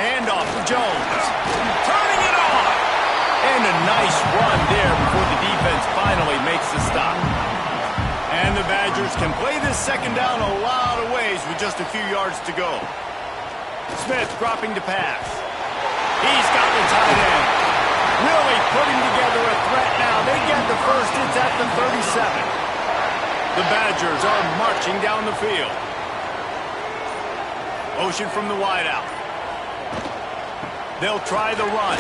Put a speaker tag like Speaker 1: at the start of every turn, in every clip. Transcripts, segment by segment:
Speaker 1: And off to Jones. Turning it on. And a nice run there before the defense finally makes the stop. And the Badgers can play this second down a lot of ways with just a few yards to go. Smith dropping to pass. He's got the tight end. Really putting together a threat now. They get the first. It's at the 37. The Badgers are marching down the field. Motion from the wideout. They'll try the run.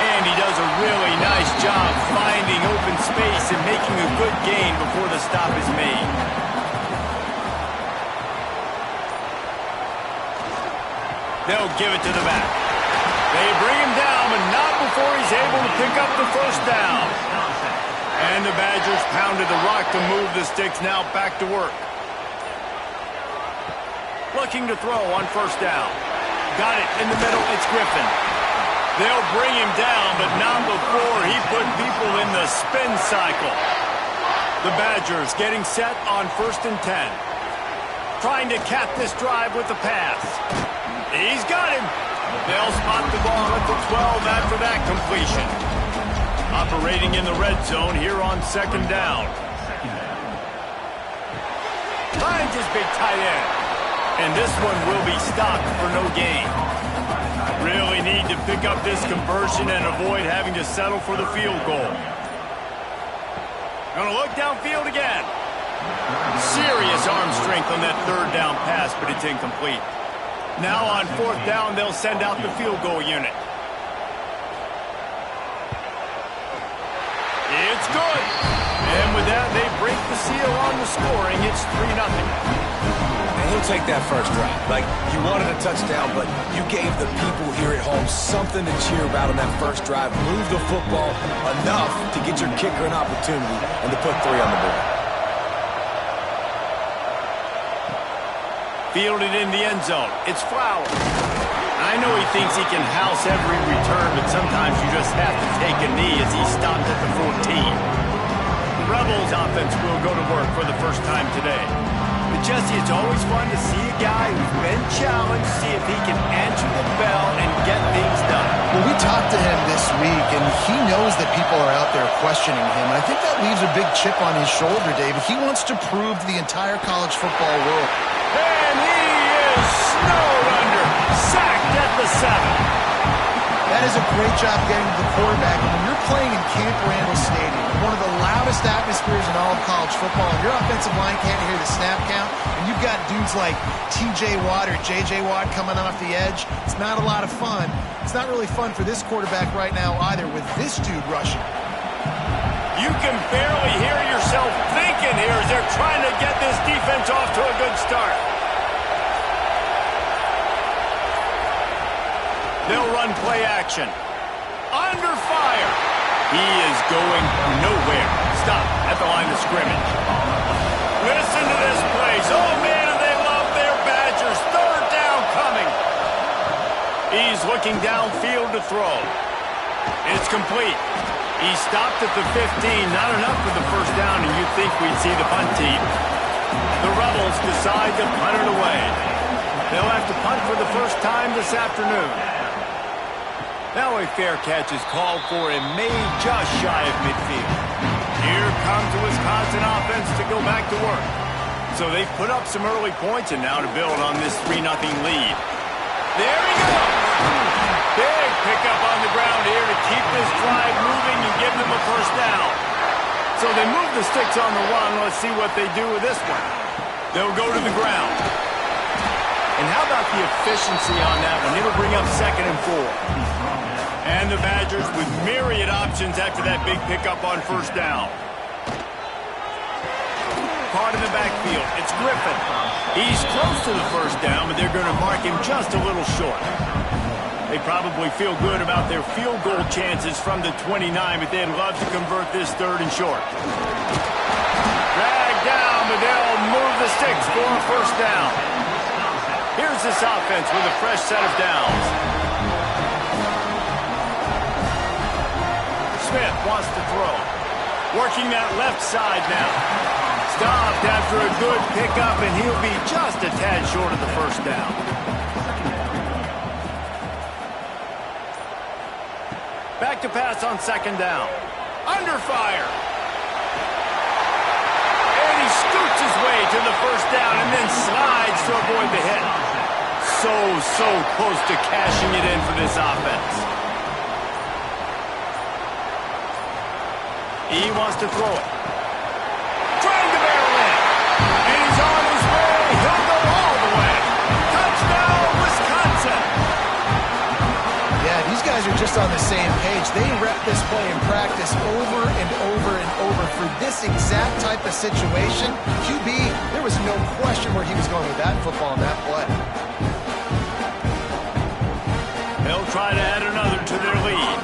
Speaker 1: And he does a really nice job finding open space and making a good gain before the stop is made. They'll give it to the back. They bring him down, but not before he's able to pick up the first down. And the Badgers pounded the rock to move the sticks, now back to work. Looking to throw on first down. Got it in the middle, it's Griffin. They'll bring him down, but not before he put people in the spin cycle. The Badgers getting set on 1st and 10. Trying to cap this drive with the pass. He's got him. They'll spot the ball at the 12 after that completion. Operating in the red zone here on 2nd down. Finds his big tight end. And this one will be stopped for no gain. Really need to pick up this conversion and avoid having to settle for the field goal. Gonna look downfield again. Serious arm strength on that 3rd down pass, but it's incomplete. Now on 4th down, they'll send out the field goal unit. It's good. And with that, they break the seal on the scoring. It's 3-0.
Speaker 2: And he'll take that first drive. Like, you wanted a touchdown, but you gave the people here at home something to cheer about on that first drive. Move the football enough to get your kicker an opportunity and to put 3 on the board.
Speaker 1: Fielded in the end zone. It's Flowers. I know he thinks he can house every return, but sometimes you just have to take a knee as he stopped at the 14. The Rebels offense will go to work for the first time today. But Jesse, it's always fun to see a guy who's been challenged, see if he can answer the bell and get things done.
Speaker 3: Well, we talked to him this week, and he knows that people are out there questioning him. And I think that leaves a big chip on his shoulder, David. He wants to prove to the entire college football world.
Speaker 1: And he is snowed under, sacked at the 7.
Speaker 3: That is a great job getting to the quarterback. And when you're playing in Camp Randall Stadium, one of the loudest atmospheres in all of college football, and your offensive line can't hear the snap count, and you've got dudes like T.J. Watt or J.J. Watt coming off the edge, it's not a lot of fun. It's not really fun for this quarterback right now either with this dude rushing.
Speaker 1: You can barely hear yourself thinking here as they're trying to get this defense off to a good start. They'll run play action. Under fire. He is going nowhere. Stop at the line of scrimmage. Listen to this place. Oh, man, and they love their Badgers. 3rd down coming. He's looking downfield to throw. It's complete. He stopped at the 15. Not enough for the first down, and you'd think we'd see the punt team. The Rebels decide to punt it away. They'll have to punt for the first time this afternoon. Now a fair catch is called for and made just shy of midfield. Here comes the Wisconsin offense to go back to work. So they've put up some early points and now to build on this 3-0 lead. There he goes! Big pickup on the ground here to keep this drive moving and give them a first down. So they move the sticks on the run. Let's see what they do with this one. They'll go to the ground. And how about the efficiency on that one? It'll bring up 2nd and 4. And the Badgers with myriad options after that big pickup on first down. Caught in the backfield. It's Griffin. He's close to the first down, but they're going to mark him just a little short. They probably feel good about their field goal chances from the 29, but they'd love to convert this 3rd and short. Dragged down, but they'll move the sticks for a first down. Here's this offense with a fresh set of downs. Smith wants to throw. Working that left side now. Stopped after a good pickup, and he'll be just a tad short of the first down. Back to pass on second down. Under fire. And he scoots his way to the first down and then slides to avoid the hit. So close to cashing it in for this offense. He wants to throw it. Trying to barrel in. And he's on his way. He'll go all the way. Touchdown, Wisconsin.
Speaker 3: Yeah, these guys are just on the same page. They rep this play in practice over and over and over for this exact type of situation. QB, there was no question where he was going with that football in that play.
Speaker 1: They'll try to add another to their lead.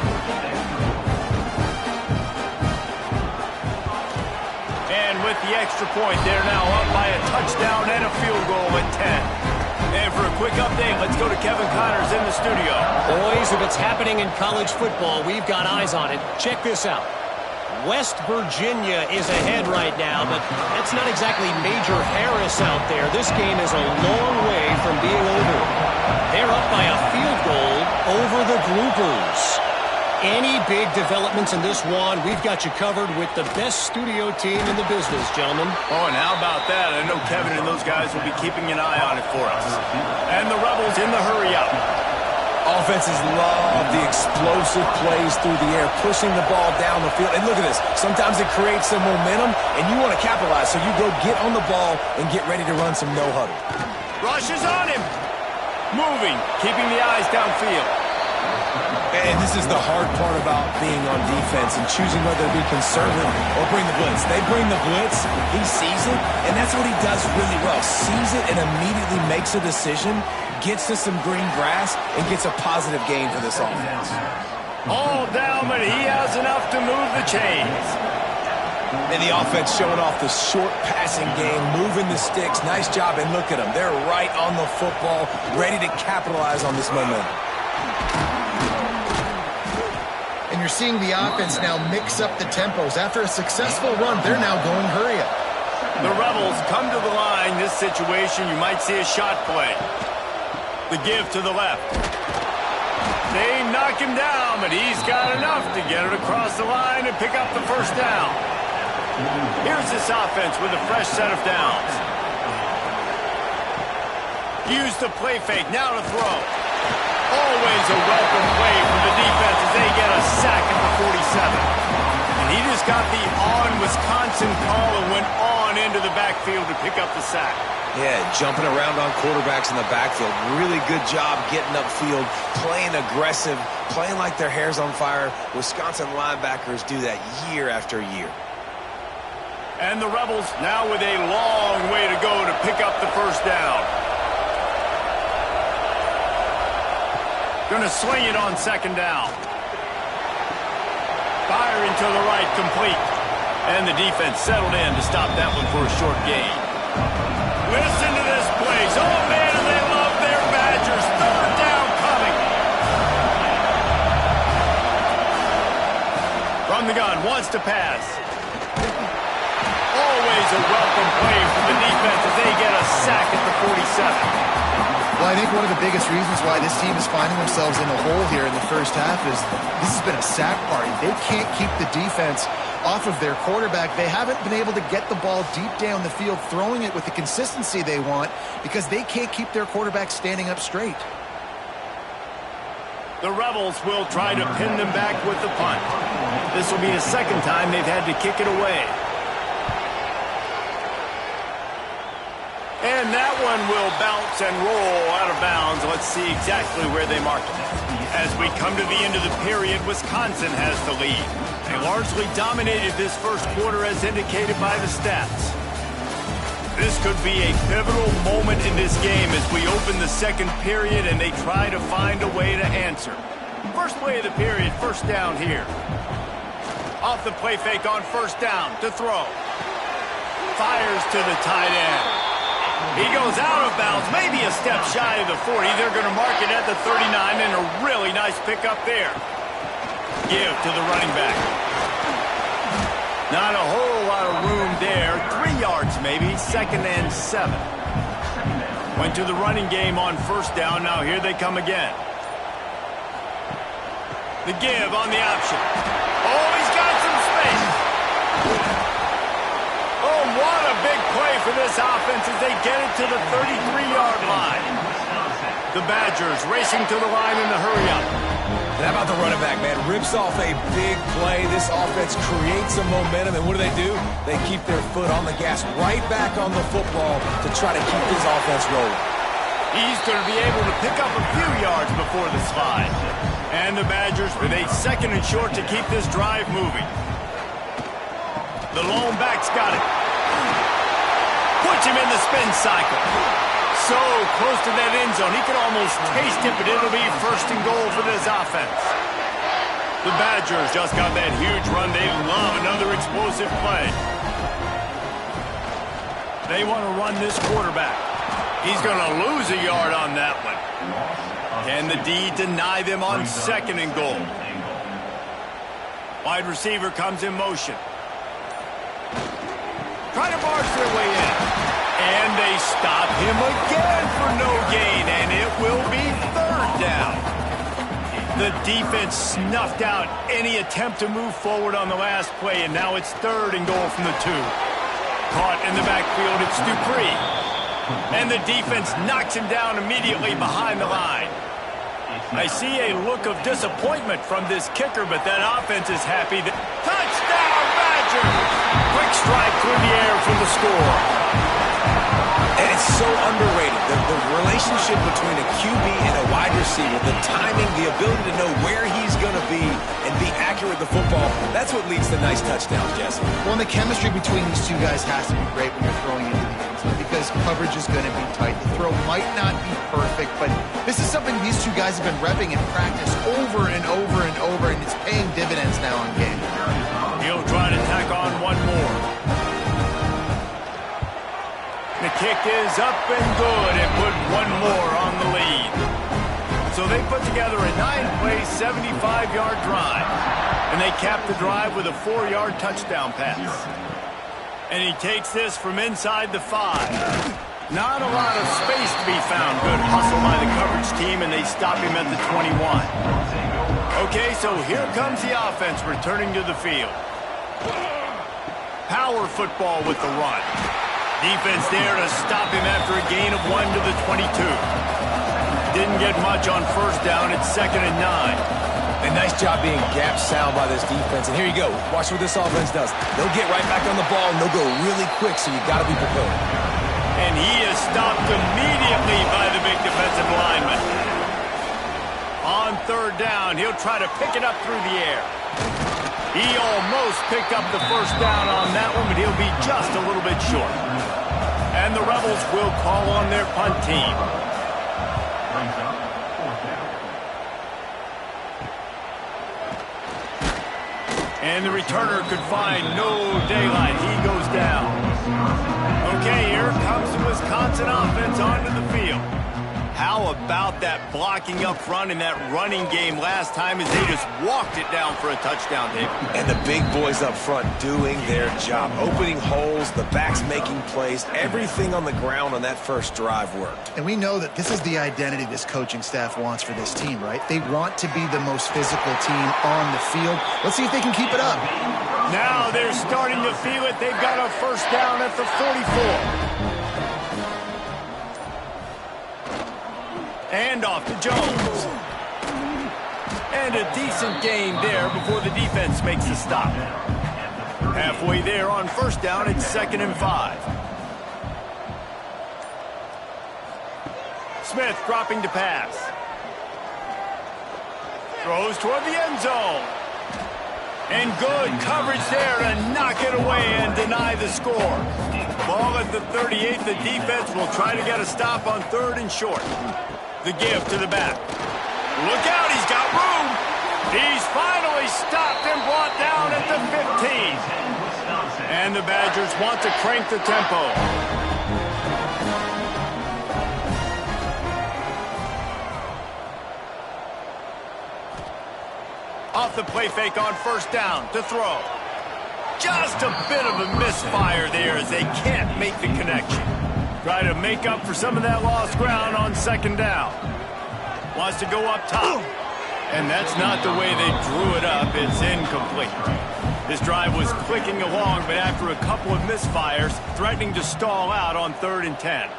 Speaker 1: And with the extra point, they're now up by a touchdown and a field goal at 10. And for a quick update, let's go to Kevin Connors in the studio.
Speaker 4: Boys, if it's happening in college football, we've got eyes on it. Check this out. West Virginia is ahead right now, but that's not exactly Major Harris out there. This game is a long way from being over. They're up by a field goal over the Groupers. Any big developments in this one, we've got you covered with the best studio team in the business, gentlemen.
Speaker 1: Oh, and how about that? I know Kevin and those guys will be keeping an eye on it for us. And the Rebels in the hurry-up.
Speaker 2: Offenses love the explosive plays through the air, pushing the ball down the field. And look at this. Sometimes it creates some momentum, and you want to capitalize. So you go get on the ball and get ready to run some no-huddle.
Speaker 1: Rush is on him. Moving, keeping the eyes downfield.
Speaker 2: And this is the hard part about being on defense and choosing whether to be conservative or bring the blitz. They bring the blitz, he sees it, and that's what he does really well. Sees it and immediately makes a decision, gets to some green grass, and gets a positive gain for this offense.
Speaker 1: All down, but he has enough to move the chains.
Speaker 2: And the offense showing off the short passing game, moving the sticks. Nice job, and look at them. They're right on the football, ready to capitalize on this momentum.
Speaker 3: And you're seeing the offense now mix up the tempos. After a successful run, they're now going hurry up.
Speaker 1: The Rebels come to the line. This situation, you might see a shot play. The give to the left. They knock him down, but he's got enough to get it across the line and pick up the first down. Here's this offense with a fresh set of downs. Use the play fake, now to throw. Always a welcome play for the defense as they get a sack at the 47. And he just got the on-Wisconsin call and went on into the backfield to pick up the sack.
Speaker 2: Yeah, jumping around on quarterbacks in the backfield. Really good job getting upfield, playing aggressive, playing like their hair's on fire. Wisconsin linebackers do that year after year.
Speaker 1: And the Rebels now with a long way to go to pick up the first down. Going to swing it on second down. Firing to the right, complete. And the defense settled in to stop that one for a short gain. Listen to this place. Oh, man, and they love their Badgers. Third down coming. From the gun, wants to pass. Always a welcome play from the defense as they get a sack at the 47.
Speaker 3: Well, I think one of the biggest reasons why this team is finding themselves in a hole here in the first half is this has been a sack party. They can't keep the defense off of their quarterback. They haven't been able to get the ball deep down the field, throwing it with the consistency they want because they can't keep their quarterback standing up straight.
Speaker 1: The Rebels will try to pin them back with the punt. This will be the second time they've had to kick it away. And that one will bounce and roll out of bounds. Let's see exactly where they mark it. As we come to the end of the period, Wisconsin has the lead. They largely dominated this first quarter as indicated by the stats. This could be a pivotal moment in this game as we open the second period and they try to find a way to answer. First play of the period, first down here. Off the play fake on first down to throw. Fires to the tight end. He goes out of bounds, maybe a step shy of the 40. They're going to mark it at the 39, and a really nice pickup there. Give to the running back. Not a whole lot of room there. 3 yards maybe. 2nd and 7. Went to the running game on 1st down. Now here they come again. The give on the option. Oh, he's got some space. Oh, what a big play for this offense as they get it to the 33-yard line. The Badgers racing to the line in the hurry-up.
Speaker 2: And how about the running back, man? Rips off a big play. This offense creates some momentum, and what do? They keep their foot on the gas right back on the football to try to keep this offense rolling.
Speaker 1: He's going to be able to pick up a few yards before the slide. And the Badgers with a 2nd and short to keep this drive moving. The lone back's got it. Puts him in the spin cycle. So close to that end zone. He can almost taste it, but it'll be 1st and goal for this offense. The Badgers just got that huge run. They love another explosive play. They want to run this quarterback. He's going to lose a yard on that one. Can the D deny them on 2nd and goal? Wide receiver comes in motion. Try to march their way in. And they stop him again for no gain, and it will be 3rd down. The defense snuffed out any attempt to move forward on the last play, and now it's 3rd and goal from the 2. Caught in the backfield, it's Dupree. And the defense knocks him down immediately behind the line. I see a look of disappointment from this kicker, but that offense is happy. Touchdown, Badgers! Quick strike through the air for the score.
Speaker 2: And it's so underrated. The relationship between a QB and a wide receiver, the timing, the ability to know where he's going to be and be accurate with the football, that's what leads to nice touchdowns, Jesse.
Speaker 3: Well, and the chemistry between these two guys has to be great when you're throwing into the end zone because coverage is going to be tight. The throw might not be perfect, but this is something these two guys have been repping in practice over and over and over, and it's paying dividends now in game.
Speaker 1: He'll try to tack on one more. The kick is up and good and put one more on the lead. So they put together a 9-play, 75-yard drive. And they cap the drive with a 4-yard touchdown pass. And he takes this from inside the 5. Not a lot of space to be found. Good hustle by the coverage team, and they stop him at the 21. Okay, so here comes the offense returning to the field. Power football with the run. Defense there to stop him after a gain of 1 to the 22. Didn't get much on 1st down. It's 2nd and 9.
Speaker 2: And nice job being gap sound by this defense. And here you go. Watch what this offense does. They'll get right back on the ball, and they'll go really quick, so you got to be prepared.
Speaker 1: And he is stopped immediately by the big defensive lineman. On 3rd down, he'll try to pick it up through the air. He almost picked up the 1st down on that one, but he'll be just a little bit short. And the Rebels will call on their punt team. And the returner could find no daylight. He goes down. Okay, here comes the Wisconsin offense onto the field. How about that blocking up front in that running game last time as they just walked it down for a touchdown, David?
Speaker 2: And the big boys up front doing their job. Opening holes, the backs making plays. Everything on the ground on that first drive worked.
Speaker 3: And we know that this is the identity this coaching staff wants for this team, right? They want to be the most physical team on the field. Let's see if they can keep it up.
Speaker 1: Now they're starting to feel it. They've got a 1st down at the 44. And off to Jones. And a decent gain there before the defense makes a stop. Halfway there on 1st down, it's 2nd and 5. Smith dropping to pass. Throws toward the end zone. And good coverage there to knock it away and deny the score. Ball at the 38. The defense will try to get a stop on 3rd and short. The give to the back. Look out, he's got room. He's finally stopped and brought down at the 15. And the Badgers want to crank the tempo. Off the play fake on 1st down to throw. Just a bit of a misfire there as they can't make the connection. Try to make up for some of that lost ground on second down. Wants to go up top. And that's not the way they drew it up. It's incomplete. This drive was clicking along, but after a couple of misfires, threatening to stall out on 3rd and 10.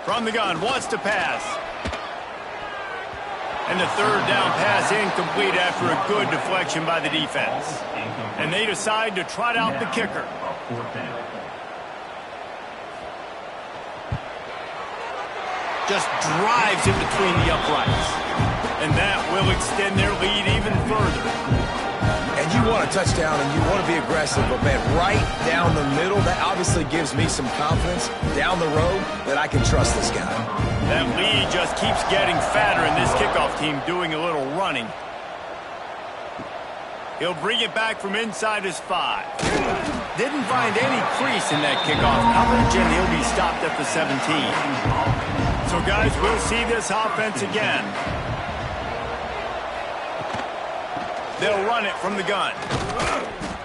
Speaker 1: From the gun, wants to pass. And the 3rd down pass incomplete after a good deflection by the defense. And they decide to trot out the kicker. Just drives in between the uprights. And that will extend their lead even further.
Speaker 2: And you want a touchdown and you want to be aggressive, but man, right down the middle, that obviously gives me some confidence down the road that I can trust this guy.
Speaker 1: That lead just keeps getting fatter, and this kickoff team doing a little running. He'll bring it back from inside his 5. Didn't find any crease in that kickoff coverage, and he'll be stopped at the 17. So, guys, we'll see this offense again. They'll run it from the gun.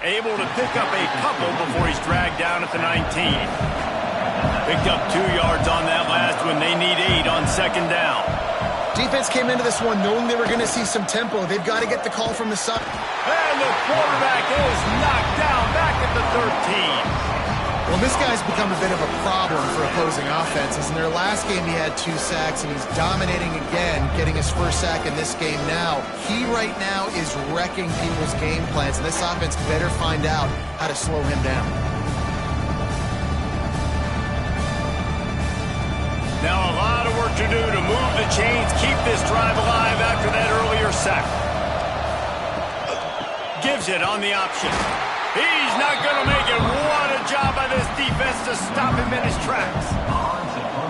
Speaker 1: Able to pick up a couple before he's dragged down at the 19. Picked up 2 yards on that last one. They need 8 on second down.
Speaker 3: Defense came into this one knowing they were going to see some tempo. They've got to get the call from the side.
Speaker 1: And the quarterback is knocked down back at the 13.
Speaker 3: Well, this guy's become a bit of a problem for opposing offenses. In their last game, he had 2 sacks, and he's dominating again, getting his first sack in this game now. He right now is wrecking people's game plans, and this offense better find out how to slow him down.
Speaker 1: Now a lot of work to do to move the chains, keep this drive alive after that earlier sack. Gives it on the option. He's not going to make it. What a job by this defense to stop him in his tracks.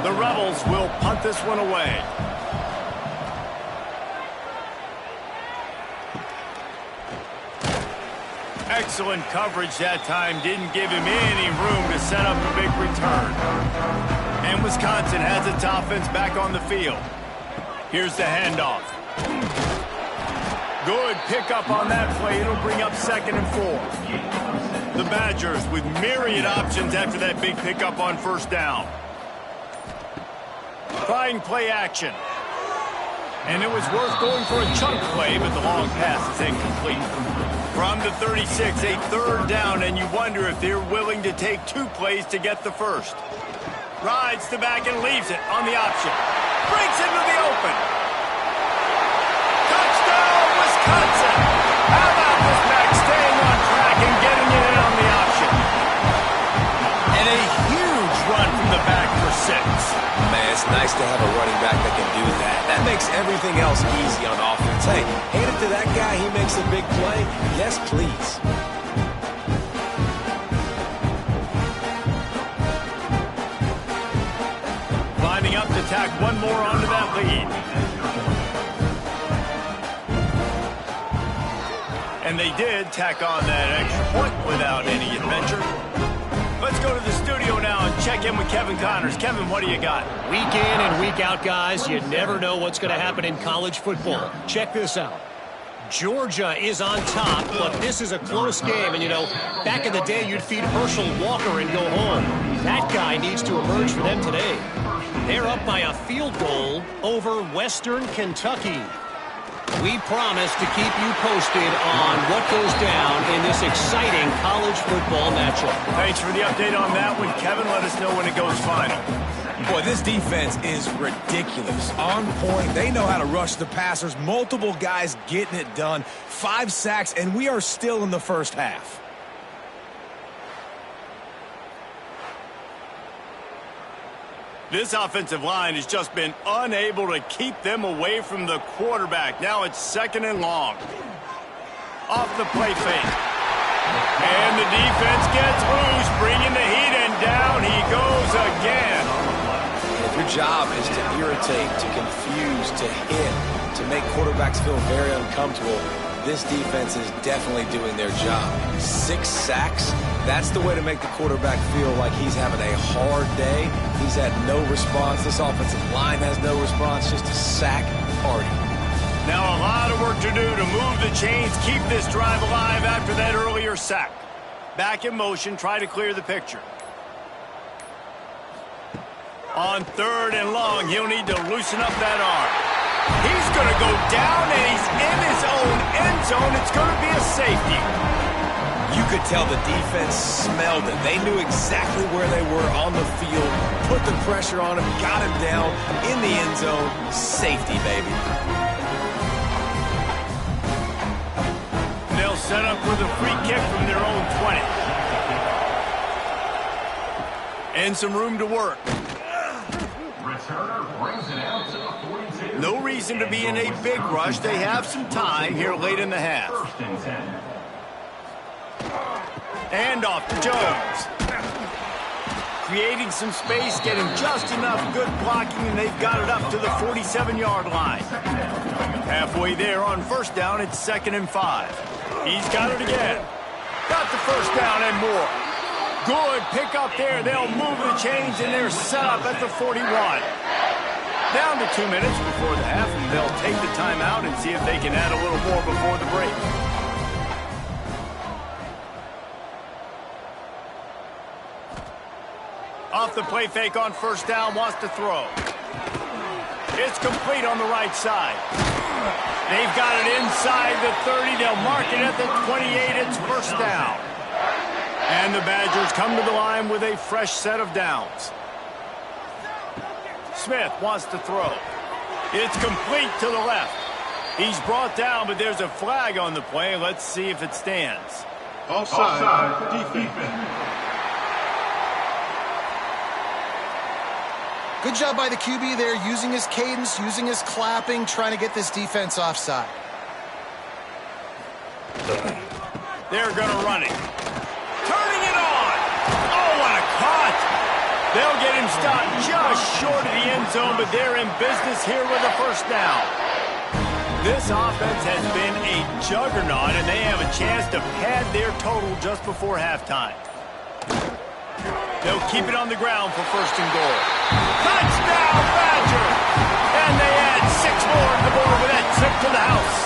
Speaker 1: The Rebels will punt this one away. Excellent coverage that time. Didn't give him any room to set up a big return. And Wisconsin has its offense back on the field. Here's the handoff. Good pickup on that play. It'll bring up 2nd and 4. The Badgers with myriad options after that big pickup on 1st down. Trying play action. And it was worth going for a chunk play, but the long pass is incomplete. From the 36, a 3rd down, and you wonder if they're willing to take 2 plays to get the first. Rides the back and leaves it on the option. Breaks into the open. Touchdown, Wisconsin! How about this back staying on track and getting it in on the option? And a huge run from the back for 6.
Speaker 2: Man, it's nice to have a running back that can do that. That makes everything else easy on offense. Hey, hand it to that guy, he makes a big play. Yes, please.
Speaker 1: Lining up to tack one more onto that lead. And they did tack on that extra point without any adventure. Let's go to the studio now and check in with Kevin Connors. Kevin, what do you got?
Speaker 4: Week in and week out, guys, you never know what's going to happen in college football. Check this out. Georgia is on top, but this is a close game. And, you know, back in the day, you'd feed Herschel Walker and go home. That guy needs to emerge for them today. They're up by a field goal over Western Kentucky. We promise to keep you posted on what goes down in this exciting college football matchup.
Speaker 1: Thanks for the update on that one, Kevin. Let us know when it goes final.
Speaker 2: Boy, this defense is ridiculous. On point. They know how to rush the passers. Multiple guys getting it done. 5 sacks, and we are still in the first half.
Speaker 1: This offensive line has just been unable to keep them away from the quarterback. Now it's 2nd and long. Off the play fake. And the defense gets loose, bringing the heat, and down he goes again.
Speaker 2: If your job is to irritate, to confuse, to hit, to make quarterbacks feel very uncomfortable, this defense is definitely doing their job. 6 sacks, that's the way to make the quarterback feel like he's having a hard day. He's had no response. This offensive line has no response, just a sack party.
Speaker 1: Now a lot of work to do to move the chains, keep this drive alive after that earlier sack. Back in motion, try to clear the picture. On 3rd and long, he'll need to loosen up that arm. He's going to go down, and he's in his own end zone. It's going to be a safety.
Speaker 2: You could tell the defense smelled it. They knew exactly where they were on the field, put the pressure on him, got him down in the end zone. Safety, baby.
Speaker 1: They'll set up with a free kick from their own 20. And some room to work. No reason to be in a big rush. They have some time here late in the half. And off to Jones. Creating some space, getting just enough good blocking, and they've got it up to the 47-yard line. Halfway there on 1st down, it's 2nd and 5. He's got it again. Got the 1st down and more. Good pick up there. They'll move the chains, and they're set up at the 41. Down to 2 minutes before the half, and they'll take the timeout and see if they can add a little more before the break. Off the play fake on 1st down, wants to throw. It's complete on the right side. They've got it inside the 30. They'll mark it at the 28. It's 1st down. And the Badgers come to the line with a fresh set of downs. Smith wants to throw. It's complete to the left. He's brought down, but there's a flag on the play. Let's see if it stands.
Speaker 5: Offside. Defense.
Speaker 3: Good job by the QB there, using his cadence, using his clapping, trying to get this defense offside.
Speaker 1: They're going to run it. Turning it on. Oh, what a cut. They'll get him stopped just short of the end zone, but they're in business here with a 1st down. This offense has been a juggernaut, and they have a chance to pad their total just before halftime. They'll keep it on the ground for 1st and goal. Touchdown, Badger! And they add 6 more to the board with that trip to the house.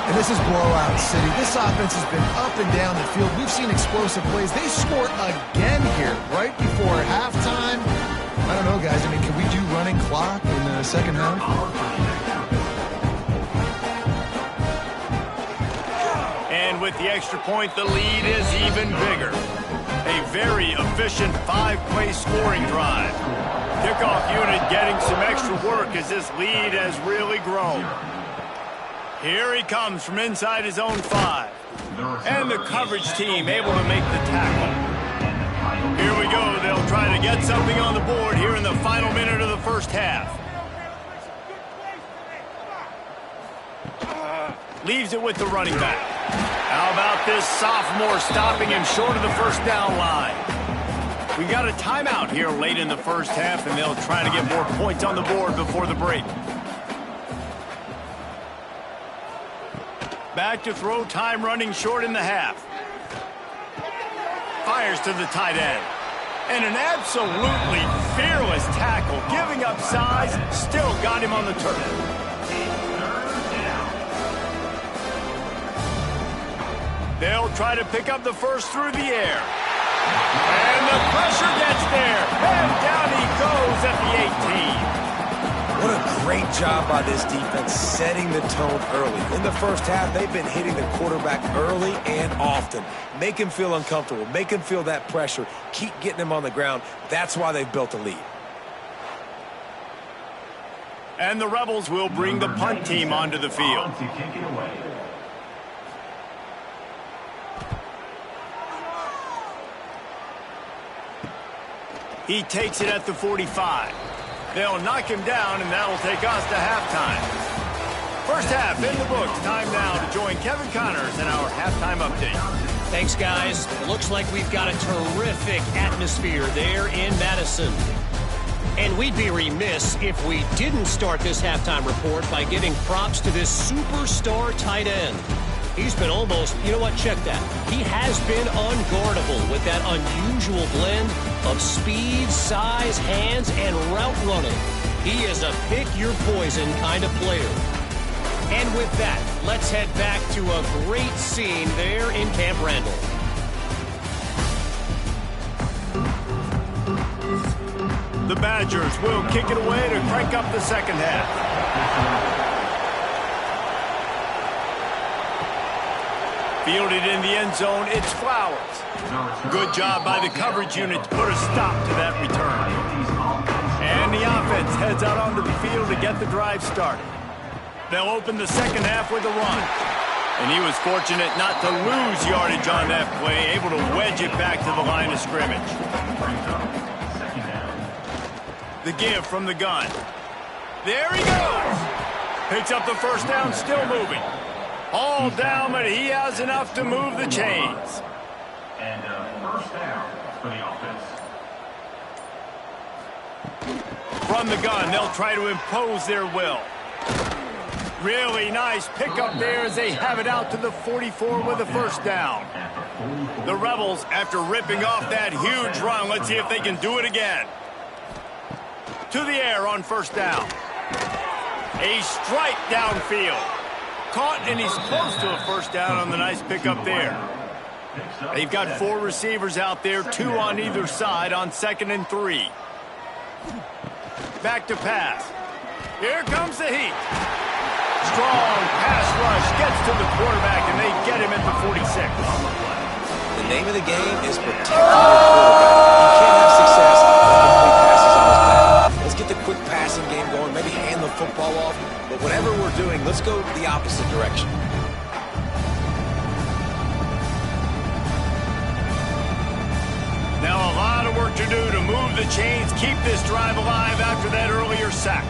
Speaker 3: And this is blowout city. This offense has been up and down the field. We've seen explosive plays. They score again here right before halftime. I don't know, guys. I mean, can we do running clock in the 2nd half?
Speaker 1: And with the extra point, the lead is even bigger. A very efficient 5-play scoring drive. Kickoff unit getting some extra work as this lead has really grown. Here he comes from inside his own 5. And the coverage team able to make the tackle. Here we go. They'll try to get something on the board here in the final minute of the 1st half. Leaves it with the running back. How about this sophomore stopping him short of the 1st down line? We got a timeout here late in the 1st half, and they'll try to get more points on the board before the break. Back to throw, time running short in the half. Fires to the tight end. And an absolutely fearless tackle, giving up size, still got him on the turf. They'll try to pick up the 1st through the air. And the pressure gets there. And down he goes at the 18.
Speaker 2: What a great job by this defense setting the tone early. In the 1st half, they've been hitting the quarterback early and often. Make him feel uncomfortable. Make him feel that pressure. Keep getting him on the ground. That's why they've built a lead.
Speaker 1: And the Rebels will bring the punt team onto the field. He takes it at the 45. They'll knock him down, and that'll take us to halftime. 1st half in the books. Time now to join Kevin Connors in our halftime update.
Speaker 4: Thanks, guys. It looks like we've got a terrific atmosphere there in Madison. And we'd be remiss if we didn't start this halftime report by giving props to this superstar tight end. He's been almost, you know what, check that. He has been unguardable with that unusual blend of speed, size, hands, and route running. He is a pick-your-poison kind of player. And with that, let's head back to a great scene there in Camp Randall.
Speaker 1: The Badgers will kick it away to crank up the second half. Fielded in the end zone, it's Flowers. Good job by the coverage unit to put a stop to that return. And the offense heads out onto the field to get the drive started. They'll open the second half with a run. And he was fortunate not to lose yardage on that play, able to wedge it back to the line of scrimmage. The give from the gun. There he goes. Picks up the first down, still moving. All down, but he has enough to move the chains.
Speaker 5: And first down for the offense.
Speaker 1: From the gun, they'll try to impose their will. Really nice pickup there as they have it out to the 44 with a first down. The Rebels, after ripping off that huge run, let's see if they can do it again. To the air on first down. A strike downfield. Caught, and he's close to a first down on the nice pickup there. They've got 4 receivers out there, 2 on either side on 2nd and 3. Back to pass. Here comes the heat. Strong pass rush gets to the quarterback, and they get him at the 46.
Speaker 2: The name of the game is protecting your quarterback. You can't have success with complete passes on his back. Let's get the quick passing game going, maybe hand the football off. But whatever we're doing, let's go the opposite direction.
Speaker 1: Now a lot of work to do to move the chains, keep this drive alive after that earlier sack.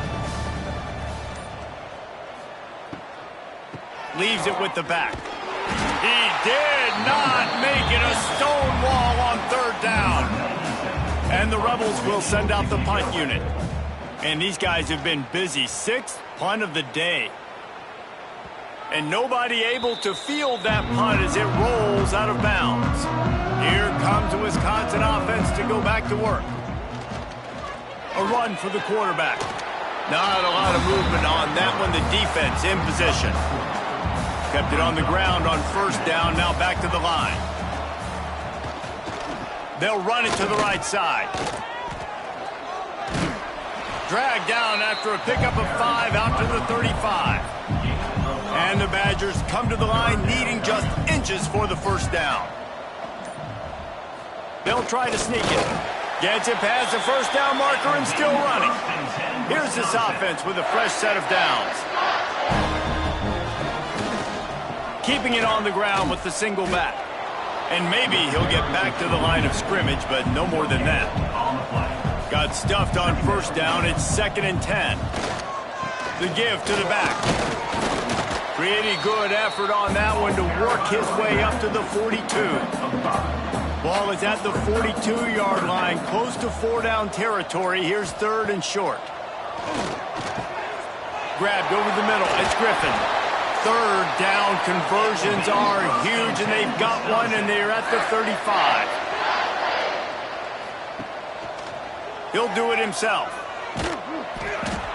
Speaker 1: Leaves it with the back. He did not make it a stone wall on third down. And the Rebels will send out the punt unit. And these guys have been busy. 6th punt of the day. And nobody able to field that punt as it rolls out of bounds. Here comes the Wisconsin offense to go back to work. A run for the quarterback. Not a lot of movement on that one. The defense in position. Kept it on the ground on first down. Now back to the line. They'll run it to the right side. Dragged down after a pickup of 5 out to the 35. And the Badgers come to the line needing just inches for the first down. They'll try to sneak it. Gets it past the first down marker and still running. Here's this offense with a fresh set of downs. Keeping it on the ground with the single back. And maybe he'll get back to the line of scrimmage, but no more than that. Got stuffed on first down. It's 2nd and 10. The give to the back. Pretty good effort on that one to work his way up to the 42. Ball is at the 42-yard line, close to 4-down territory. Here's 3rd and short. Grabbed over the middle. It's Griffin. 3rd down conversions are huge, and they've got one, and they're at the 35. He'll do it himself.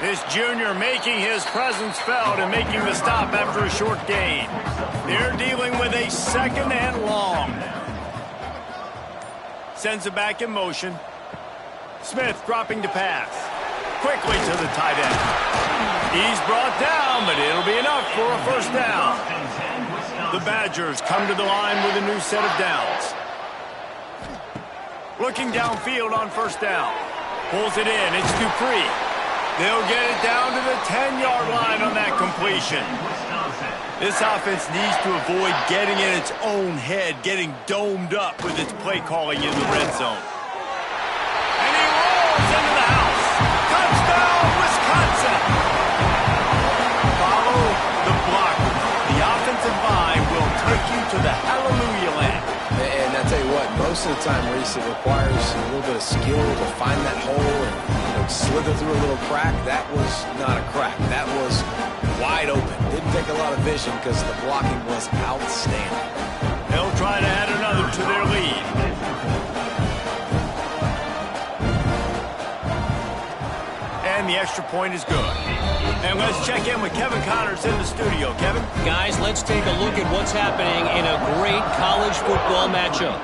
Speaker 1: This junior making his presence felt and making the stop after a short gain. They're dealing with a 2nd and long. Sends it back in motion. Smith dropping to pass. Quickly to the tight end. He's brought down, but it'll be enough for a first down. The Badgers come to the line with a new set of downs. Looking downfield on first down. Pulls it in. It's Dupree. They'll get it down to the 10-yard line on that completion. This offense needs to avoid getting in its own head, getting domed up with its play calling in the red zone. And he rolls into the house. Touchdown, Wisconsin! Follow the blocker. The offensive line will take you to the hallelujah land.
Speaker 2: And I tell you what, most of the time, Reese, it requires a little bit of skill to find that hole and slither through a little crack. That was not a crack. That was wide open. Didn't take a lot of vision because the blocking was outstanding.
Speaker 1: They'll try to add another to their lead. And the extra point is good. And let's check in with Kevin Connors in the studio. Kevin?
Speaker 4: Guys, let's take a look at what's happening in a great college football matchup.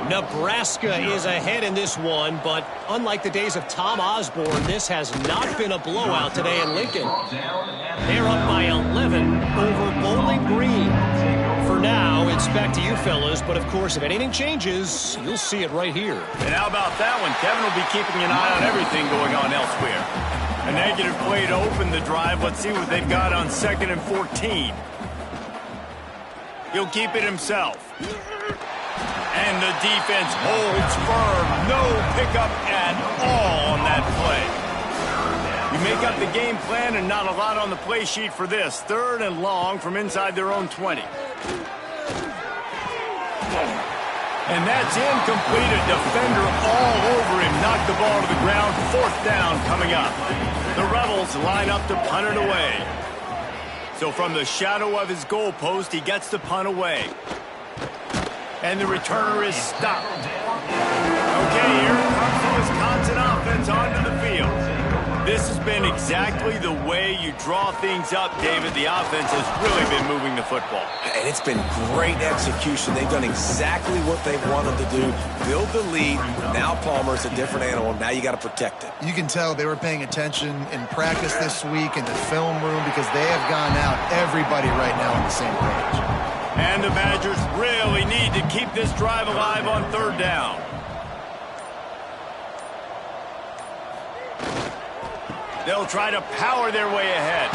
Speaker 4: Nebraska is ahead in this one, but unlike the days of Tom Osborne, this has not been a blowout today in Lincoln. They're up by 11 over Bowling Green. For now, it's back to you fellas, but of course, if anything changes, you'll see it right here.
Speaker 1: And how about that one? Kevin will be keeping an eye on everything going on elsewhere. A negative play to open the drive. Let's see what they've got on 2nd and 14. He'll keep it himself. And the defense holds firm. No pickup at all on that play. You make up the game plan and not a lot on the play sheet for this. 3rd and long from inside their own 20. And that's incomplete. A defender all over him. Knocked the ball to the ground. 4th down coming up. The Rebels line up to punt it away. So from the shadow of his goalpost, he gets the punt away. And the returner is stopped. Okay, here comes the Wisconsin offense onto the field. This has been exactly the way you draw things up, David. The offense has really been moving the football.
Speaker 2: And it's been great execution. They've done exactly what they wanted to do. Build the lead. Now Palmer's a different animal. Now you got to protect it.
Speaker 3: You can tell they were paying attention in practice this week in the film room because they have gone out, everybody right now on the same page.
Speaker 1: And the Badgers really need to keep this drive alive on 3rd down. They'll try to power their way ahead.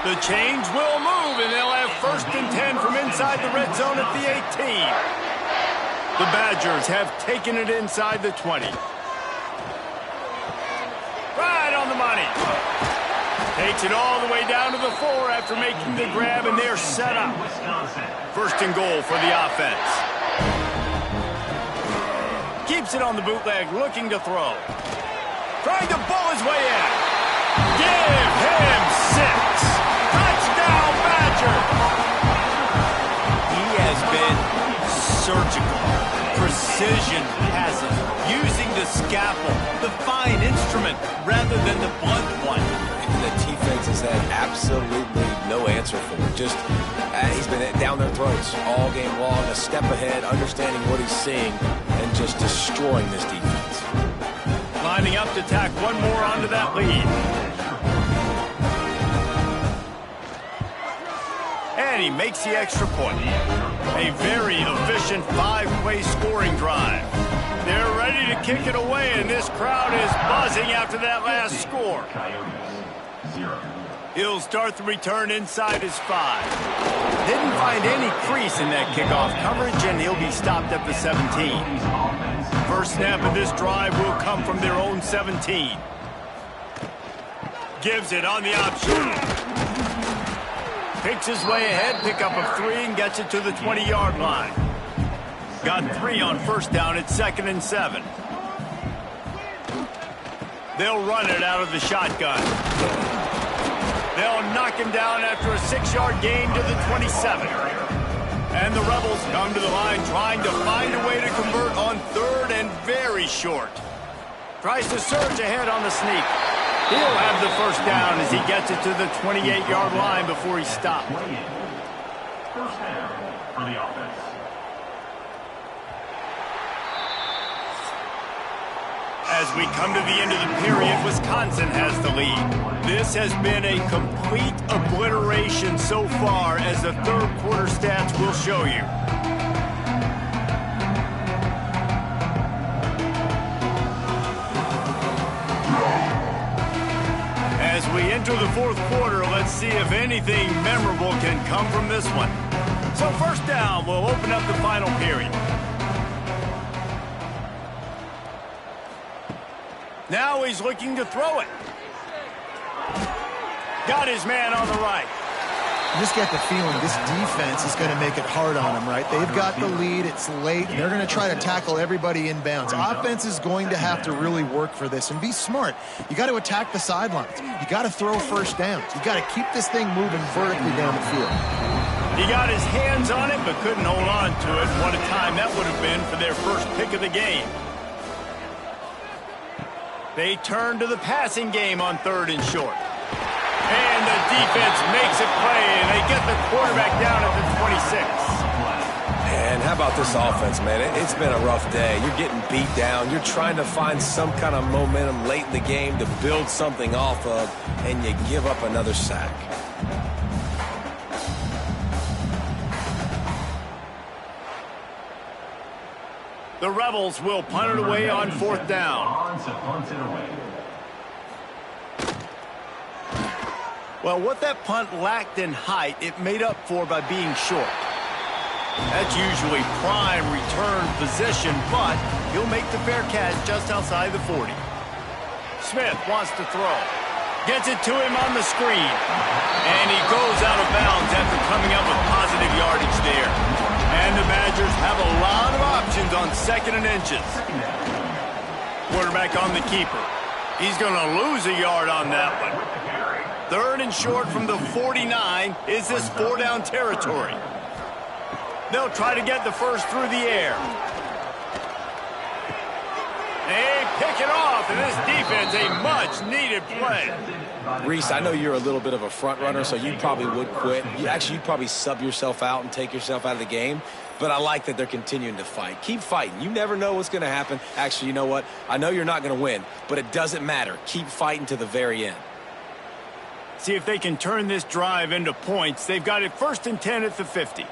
Speaker 1: The chains will move, and they'll have 1st and 10 from inside the red zone at the 18. The Badgers have taken it inside the 20. Right on the money. Takes it all the way down to the 4 after making the grab, and they're set up. 1st and goal for the offense. Keeps it on the bootleg, looking to throw. Trying to bull his way in. Give him 6. Touchdown, Badger. He has been surgical. Precision passes. Using the scalpel, the fine instrument, rather than the blunt one.
Speaker 2: And the defense has had absolutely no answer for him. Just, he's been down their throats all game long, a step ahead, understanding what he's seeing, and just destroying this defense.
Speaker 1: Lining up to tack one more onto that lead. And he makes the extra point. A very efficient 5-play scoring drive. They're ready to kick it away, and this crowd is buzzing after that last score. He'll start the return inside his 5. Didn't find any crease in that kickoff coverage, and he'll be stopped at the 17. First snap of this drive will come from their own 17. Gives it on the option. Picks his way ahead, pick up of 3, and gets it to the 20-yard line. Got 3 on 1st down at 2nd and 7. They'll run it out of the shotgun. They'll knock him down after a 6-yard gain to the 27. And the Rebels come to the line trying to find a way to convert on 3rd and very short. Tries to surge ahead on the sneak. He'll have the 1st down as he gets it to the 28-yard line before he's stopped.
Speaker 5: 1st down for the offense.
Speaker 1: As we come to the end of the period, Wisconsin has the lead. This has been a complete obliteration so far, as the 3rd quarter stats will show you. As we enter the 4th quarter, let's see if anything memorable can come from this one. So 1st down will open up the final period. Now he's looking to throw it. Got his man on the right.
Speaker 3: You just get the feeling this defense is going to make it hard on them, right? They've got the lead. It's late. They're going to try to tackle everybody inbounds. Offense is going to have to really work for this and be smart. You got to attack the sidelines. You got to throw 1st downs. You got to keep this thing moving vertically down the field.
Speaker 1: He got his hands on it, but couldn't hold on to it. What a time that would have been for their first pick of the game. They turn to the passing game on 3rd and short. And defense makes a play, and they get the quarterback down at the 26.
Speaker 2: And how about this offense, man? It's been a rough day. You're getting beat down. You're trying to find some kind of momentum late in the game to build something off of, and you give up another sack.
Speaker 1: The Rebels will punt it away on 4th down. Well, what that punt lacked in height, it made up for by being short. That's usually prime return position, but he'll make the fair catch just outside the 40. Smith wants to throw. Gets it to him on the screen. And he goes out of bounds after coming up with positive yardage there. And the Badgers have a lot of options on 2nd and inches. Quarterback on the keeper. He's going to lose a yard on that one. 3rd and short from the 49 is this 4-down territory. They'll try to get the first through the air. They pick it off, and this defense, a much-needed play.
Speaker 2: Reese, I know you're a little bit of a front runner, so you probably would quit. You'd probably sub yourself out and take yourself out of the game. But I like that they're continuing to fight. Keep fighting. You never know what's going to happen. Actually, you know what? I know you're not going to win, but it doesn't matter. Keep fighting to the very end.
Speaker 1: See if they can turn this drive into points. They've got it 1st and 10 at the 50.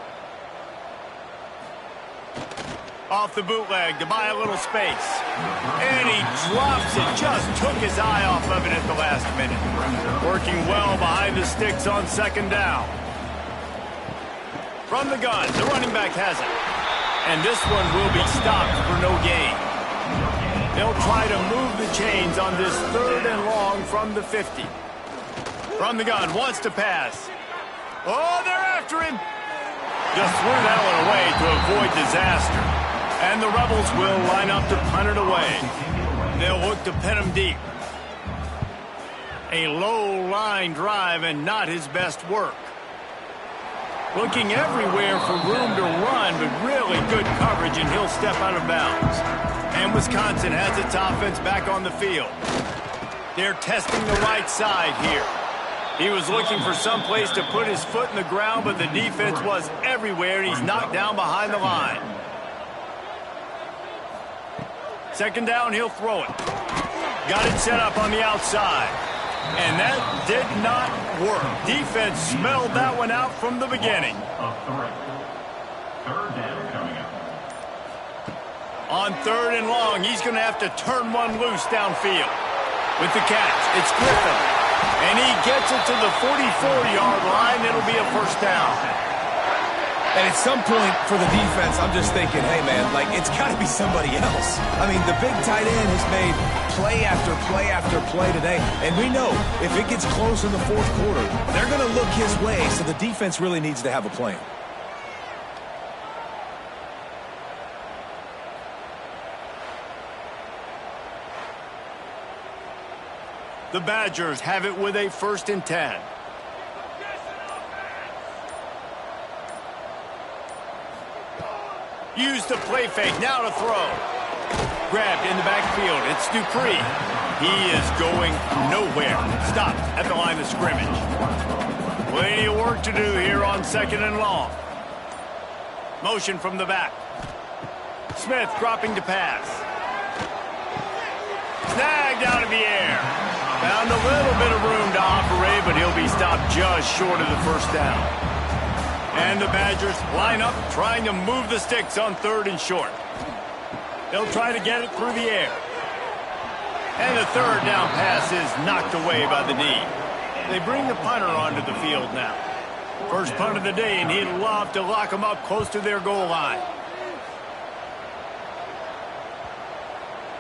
Speaker 1: Off the bootleg to buy a little space. And he drops it. Just took his eye off of it at the last minute. Working well behind the sticks on 2nd down. From the gun, the running back has it. And this one will be stopped for no gain. They'll try to move the chains on this 3rd and long from the 50. From the gun, wants to pass. Oh, they're after him. Just threw that one away to avoid disaster. And the Rebels will line up to punt it away. They'll look to pin him deep. A low line drive and not his best work. Looking everywhere for room to run, but really good coverage, and he'll step out of bounds. And Wisconsin has its offense back on the field. They're testing the right side here. He was looking for some place to put his foot in the ground, but the defense was everywhere, and he's knocked down behind the line. 2nd down, he'll throw it. Got it set up on the outside. And that did not work. Defense smelled that one out from the beginning.
Speaker 5: 3rd down coming up.
Speaker 1: On 3rd and long, he's going to have to turn one loose downfield. With the catch, it's Griffin. And he gets it to the 44-yard line. It'll be a 1st down.
Speaker 2: And at some point for the defense, I'm just thinking, hey, man, like, it's got to be somebody else. I mean, the big tight end has made play after play after play today. And we know if it gets close in the 4th quarter, they're going to look his way, so the defense really needs to have a plan.
Speaker 1: The Badgers have it with a 1st and 10. Use the play fake, now to throw. Grabbed in the backfield, it's Dupree. He is going nowhere. Stopped at the line of scrimmage. Plenty of work to do here on 2nd and long. Motion from the back. Smith dropping to pass. Snagged out of the air. Found a little bit of room to operate, but he'll be stopped just short of the 1st down. And the Badgers line up, trying to move the sticks on 3rd and short. They'll try to get it through the air. And the 3rd down pass is knocked away by the knee. They bring the punter onto the field now. First punt of the day, and he'd love to lock them up close to their goal line.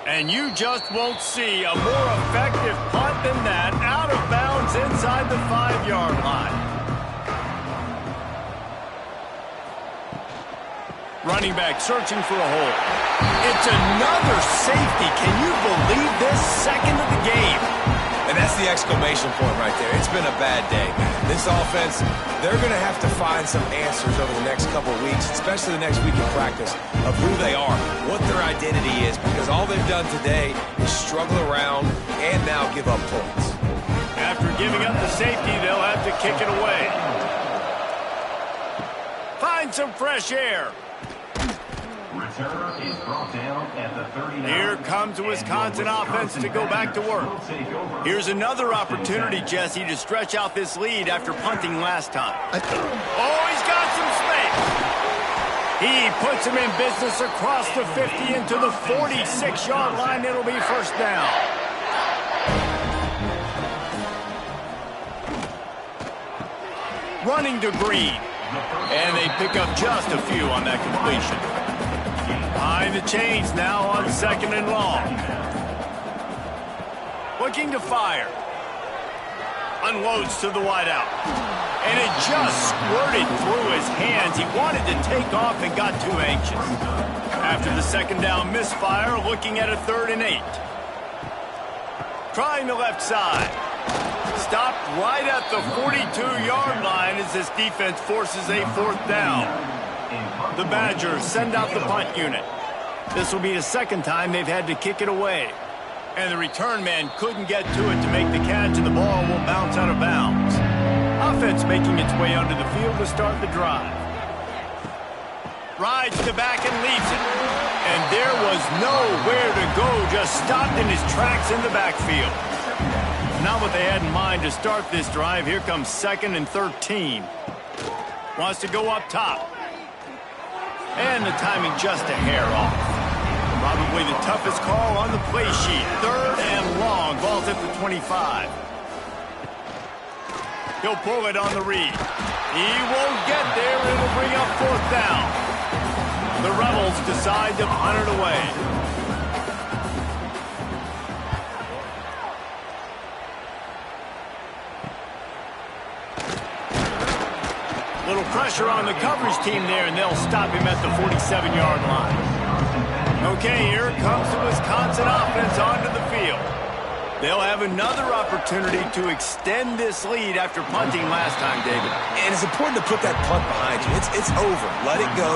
Speaker 1: And you just won't see a more effective punt than that, out of bounds inside the 5-yard line. Running back searching for a hole. It's another safety. Can you believe this? 2nd of the game.
Speaker 2: And that's the exclamation point right there. It's been a bad day. This offense, they're going to have to find some answers over the next couple of weeks, especially the next week in practice, of who they are, what their identity is, because all they've done today is struggle around and now give up points.
Speaker 1: After giving up the safety, they'll have to kick it away. Find some fresh air.
Speaker 5: Return is brought down at the 39.
Speaker 1: Here comes the Wisconsin offense to go back to work. Here's another opportunity, Jesse, to stretch out this lead after punting last time. Oh, he's got some space. He puts him in business across the 50 into the 46-yard line. It'll be first down. Running to Green. And they pick up just a few on that completion. Behind the chains now on second and long. Looking to fire. Unloads to the wideout. And it just squirted through his hands. He wanted to take off and got too anxious. After the second down misfire, looking at a 3rd and 8. Trying the left side. Stopped right at the 42-yard line as this defense forces a 4th down. The Badgers send out the punt unit. This will be the second time they've had to kick it away. And the return man couldn't get to it to make the catch, and the ball will bounce out of bounds. Offense making its way onto the field to start the drive. Rides the back and leaves it. And there was nowhere to go, just stopped in his tracks in the backfield. Not what they had in mind to start this drive. Here comes 2nd and 13. Wants to go up top. And the timing just a hair off. Probably the toughest call on the play sheet. 3rd and long. Ball's at the 25. He'll pull it on the read. He won't get there. It'll bring up 4th down. The Rebels decide to punt it away. Little pressure on the coverage team there, and they'll stop him at the 47-yard line. Okay, here comes the Wisconsin offense onto the field. They'll have another opportunity to extend this lead after punting last time, David.
Speaker 2: And it's important to put that punt behind you. It's over. Let it go.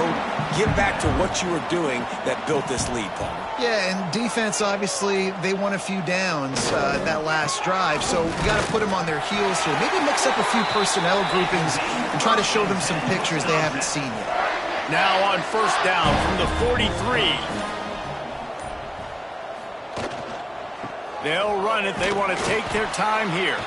Speaker 2: Get back to what you were doing that built this lead, Paul.
Speaker 3: Yeah, and defense, obviously, they won a few downs that last drive, so you got to put them on their heels here. Maybe mix up a few personnel groupings and try to show them some pictures they haven't seen yet.
Speaker 1: Now on 1st down from the 43. They'll run it. They want to take their time here.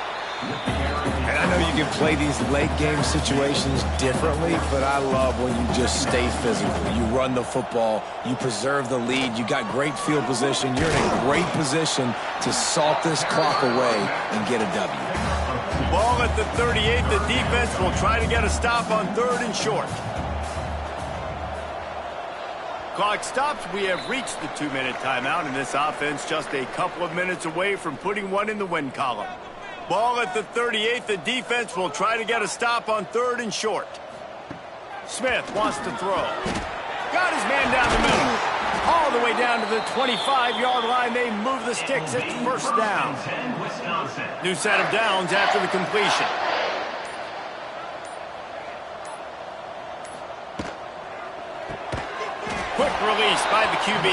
Speaker 2: And I know you can play these late game situations differently, but I love when you just stay physical. You run the football, you preserve the lead, you got great field position, you're in a great position to salt this clock away and get a W.
Speaker 1: Ball at the 38. The defense will try to get a stop on 3rd and short. Clock stops. We have reached the 2-minute timeout, and this offense just a couple of minutes away from putting one in the win column. Ball at the 38. The defense will try to get a stop on 3rd and short. Smith wants to throw. Got his man down the middle. All the way down to the 25-yard line. They move the sticks. It's 1st down. New set of downs after the completion. Quick release by the QB.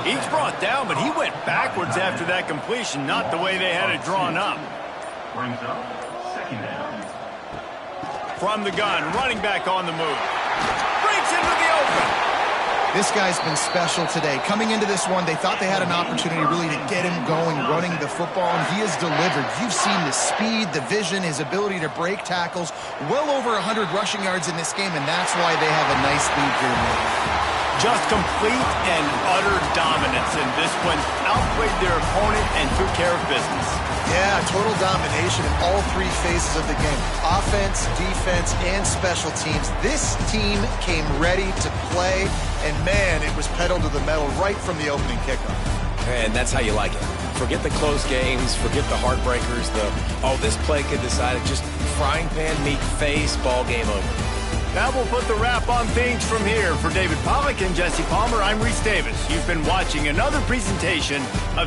Speaker 1: He's brought down, but he went backwards after that completion, not the way they had it drawn up.
Speaker 5: Brings up 2nd down.
Speaker 1: From the gun, running back on the move. Breaks into the open.
Speaker 3: This guy's been special today. Coming into this one, they thought they had an opportunity really to get him going, running the football, and he has delivered. You've seen the speed, the vision, his ability to break tackles. Well over 100 rushing yards in this game, and that's why they have a nice lead here now.
Speaker 1: Just complete and utter dominance in this one. Outplayed their opponent and took care of business.
Speaker 3: Yeah, total domination in all 3 phases of the game. Offense, defense, and special teams. This team came ready to play, and man, it was pedal to the metal right from the opening kickoff.
Speaker 2: And that's how you like it. Forget the close games, forget the heartbreakers, this play could decide it. Just frying pan meet face, ball game over.
Speaker 1: That will put the wrap on things from here. For David Pollack and Jesse Palmer, I'm Reese Davis. You've been watching another presentation of